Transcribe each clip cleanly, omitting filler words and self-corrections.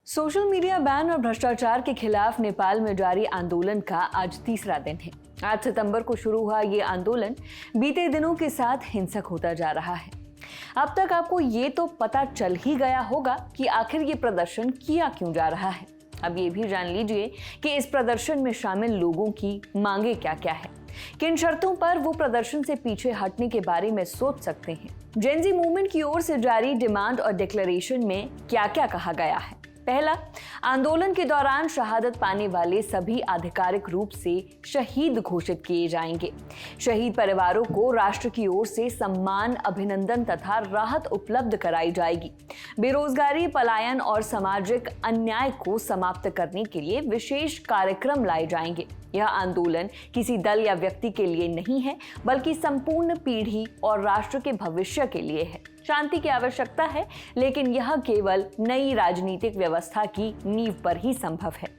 Social media ban और भ्रष्टाचार के खिलाफ नेपाल में जारी आंदोलन का आज तीसरा दिन है। 8 सितंबर को शुरू हुआ ये आंदोलन बीते दिनों के साथ हिंसक होता जा रहा है। अब तक आपको ये तो पता चल ही गया होगा कि आखिर ये प्रदर्शन किया क्यों जा रहा है। अब ये भी जान लीजिए कि इस प्रदर्शन में शामिल लोगों की मांगे क्या क्या है, किन शर्तों पर वो प्रदर्शन से पीछे हटने के बारे में सोच सकते हैं। जेन ज़ी मूवमेंट की ओर से जारी डिमांड और डिक्लेरेशन में क्या क्या कहा गया है। पहला, आंदोलन के दौरान शहादत पाने वाले सभी आधिकारिक रूप से शहीद घोषित किए जाएंगे। शहीद परिवारों को राष्ट्र की ओर से सम्मान, अभिनंदन तथा राहत उपलब्ध कराई जाएगी। बेरोजगारी, पलायन और सामाजिक अन्याय को समाप्त करने के लिए विशेष कार्यक्रम लाए जाएंगे। यह आंदोलन किसी दल या व्यक्ति के लिए नहीं है, बल्कि संपूर्ण पीढ़ी और राष्ट्र के भविष्य के लिए है। शांति की आवश्यकता है, लेकिन यह केवल नई राजनीतिक व्यवस्था की नींव पर ही संभव है।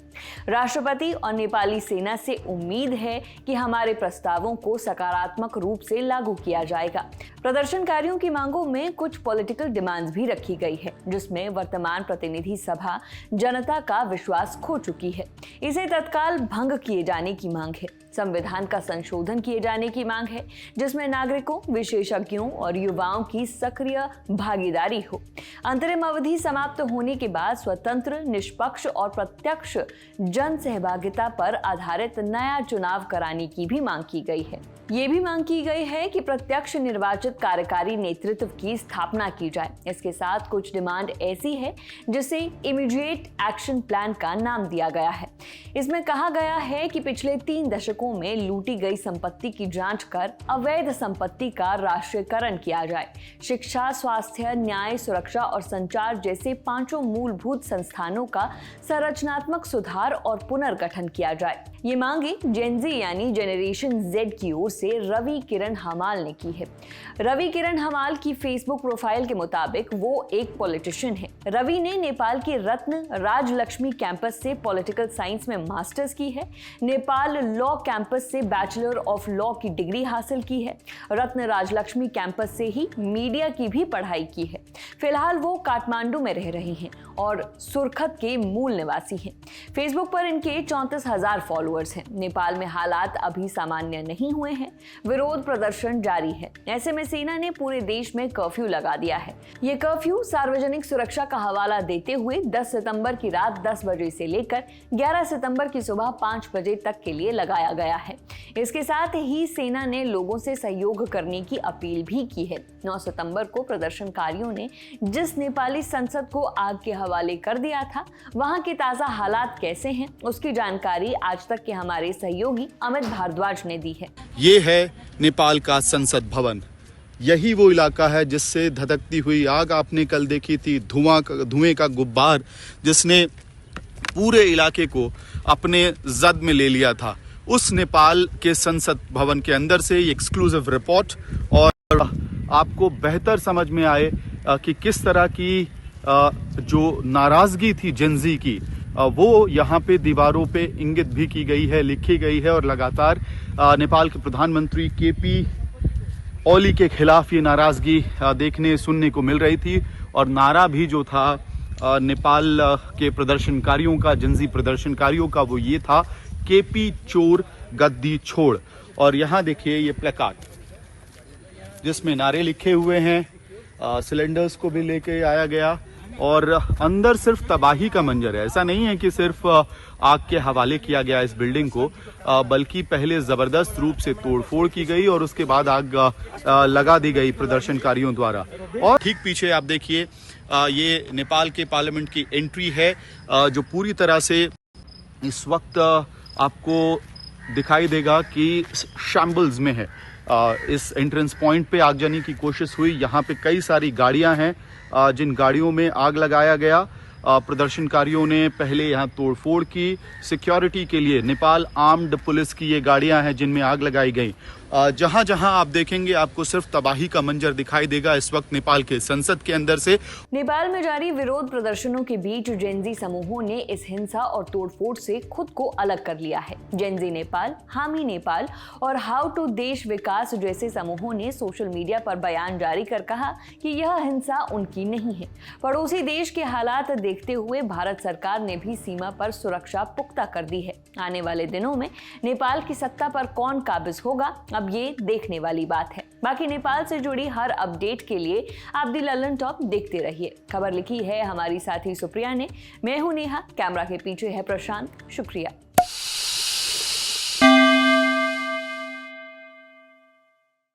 राष्ट्रपति और नेपाली सेना से उम्मीद है कि हमारे प्रस्तावों को सकारात्मक रूप से लागू किया जाएगा। प्रदर्शनकारियों की मांगों में कुछ पॉलिटिकल डिमांड्स भी रखी गई है, जिसमें वर्तमान प्रतिनिधि सभा जनता का विश्वास खो चुकी है। इसे तत्काल भंग किए जाने की मांग है। संविधान का संशोधन किए जाने की मांग है, जिसमें नागरिकों, विशेषज्ञों और युवाओं की सक्रिय भागीदारी हो। अंतरिम अवधि समाप्त होने के बाद स्वतंत्र, निष्पक्ष और प्रत्यक्ष जन सहभागिता पर आधारित नया चुनाव कराने की भी मांग की गई है। ये भी मांग की गई है कि प्रत्यक्ष निर्वाचित कार्यकारी नेतृत्व की स्थापना की जाए। इसके साथ कुछ डिमांड ऐसी है जिसे इमीडिएट एक्शन प्लान का नाम दिया गया है। इसमें कहा गया है कि पिछले 3 दशकों में लूटी गई संपत्ति की जांच कर अवैध संपत्ति का राष्ट्रीयकरण किया जाए। शिक्षा, स्वास्थ्य, न्याय, सुरक्षा और संचार जैसे 5 मूलभूत संस्थानों का संरचनात्मक सुधार और पुनर्गठन किया जाए। ये मांगे जेन ज़ी यानी जनरेशन जेड की ओर से रवि किरण हमाल ने की है। रवि किरण हमाल की फेसबुक प्रोफाइल के मुताबिक वो एक पॉलिटिशियन है। रवि ने नेपाल के रत्न राजलक्ष्मी कैंपस से पॉलिटिकल साइंस में मास्टर्स की है। नेपाल लॉ कैंपस से बैचलर ऑफ लॉ की डिग्री हासिल की है। रत्न राजलक्ष्मी कैंपस से ही मीडिया की भी पढ़ाई की है। फिलहाल वो काठमांडू में रह रहे हैं और सुरखत के मूल निवासी हैं। फेसबुक पर इनके 34,000 फॉलोअर्स हैं। नेपाल में हालात अभी सामान्य नहीं हुए हैं। विरोध प्रदर्शन जारी है। ऐसे में सेना ने पूरे देश में कर्फ्यू लगा दिया है। ये कर्फ्यू सार्वजनिक सुरक्षा का हवाला देते हुए 10 सितंबर की रात 10 बजे से लेकर 11 सितंबर की सुबह 5 बजे तक के लिए लगाया गया है। इसके साथ ही सेना ने लोगों से सहयोग करने की अपील भी की है। 9 सितंबर को प्रदर्शनकारियों ने जिस नेपाली संसद को आग के हवाले कर दिया था, वहां के ताजा हालात कैसे हैं, उसकी जानकारी आज तक के हमारे सहयोगी अमित भारद्वाज ने दी है। ये है नेपाल का संसद भवन। यही वो इलाका है जिससे धधकती हुई आग आपने कल देखी थी, धुएं का गुब्बार जिसने पूरे इलाके को अपने जद में ले लिया था। उस नेपाल के संसद भवन के अंदर से एक्सक्लूसिव रिपोर्ट, और आपको बेहतर समझ में आए कि किस तरह की जो नाराजगी थी जेन ज़ी की, वो यहाँ पे दीवारों पे इंगित भी की गई है, लिखी गई है। और लगातार नेपाल के प्रधानमंत्री केपी ओली के खिलाफ ये नाराजगी देखने सुनने को मिल रही थी। और नारा भी जो था नेपाल के प्रदर्शनकारियों का, जेन ज़ी प्रदर्शनकारियों का, वो ये था, केपी चोर गद्दी छोड़। और यहाँ देखिए ये प्लेकार्ड जिसमें नारे लिखे हुए हैं। सिलेंडर्स को भी लेके आया गया और अंदर सिर्फ तबाही का मंजर है। ऐसा नहीं है कि सिर्फ आग के हवाले किया गया इस बिल्डिंग को, बल्कि पहले जबरदस्त रूप से तोड़फोड़ की गई और उसके बाद आग लगा दी गई प्रदर्शनकारियों द्वारा। और ठीक पीछे आप देखिए ये नेपाल के पार्लियामेंट की एंट्री है, जो पूरी तरह से इस वक्त आपको दिखाई देगा कि शैम्बल्स में है। इस एंट्रेंस पॉइंट पे आगजनी की कोशिश हुई। यहाँ पे कई सारी गाड़ियां हैं जिन गाड़ियों में आग लगाया गया। प्रदर्शनकारियों ने पहले यहाँ तोड़फोड़ की। सिक्योरिटी के लिए नेपाल आर्म्ड पुलिस की ये गाड़ियां हैं जिनमें आग लगाई गई। जहां जहां आप देखेंगे आपको सिर्फ तबाही का मंजर दिखाई देगा इस वक्त नेपाल के संसद के अंदर से। नेपाल में जारी विरोध प्रदर्शनों के बीच जेनजी समूहों ने इस हिंसा और तोड़फोड़ से खुद को अलग कर लिया है। जेनजी नेपाल, हामी नेपाल और हाउ टू देश विकास जैसे समूहों ने सोशल मीडिया पर बयान जारी कर कहा कि यह हिंसा उनकी नहीं है। पड़ोसी देश के हालात देखते हुए भारत सरकार ने भी सीमा पर सुरक्षा पुख्ता कर दी है। आने वाले दिनों में नेपाल की सत्ता पर कौन काबिज होगा, अब ये देखने वाली बात है। बाकी नेपाल से जुड़ी हर अपडेट के लिए आप दी लल्लन टॉप देखते रहिए। खबर लिखी है हमारी साथी सुप्रिया ने, मैं हूं नेहा, कैमरा के पीछे है प्रशांत। शुक्रिया।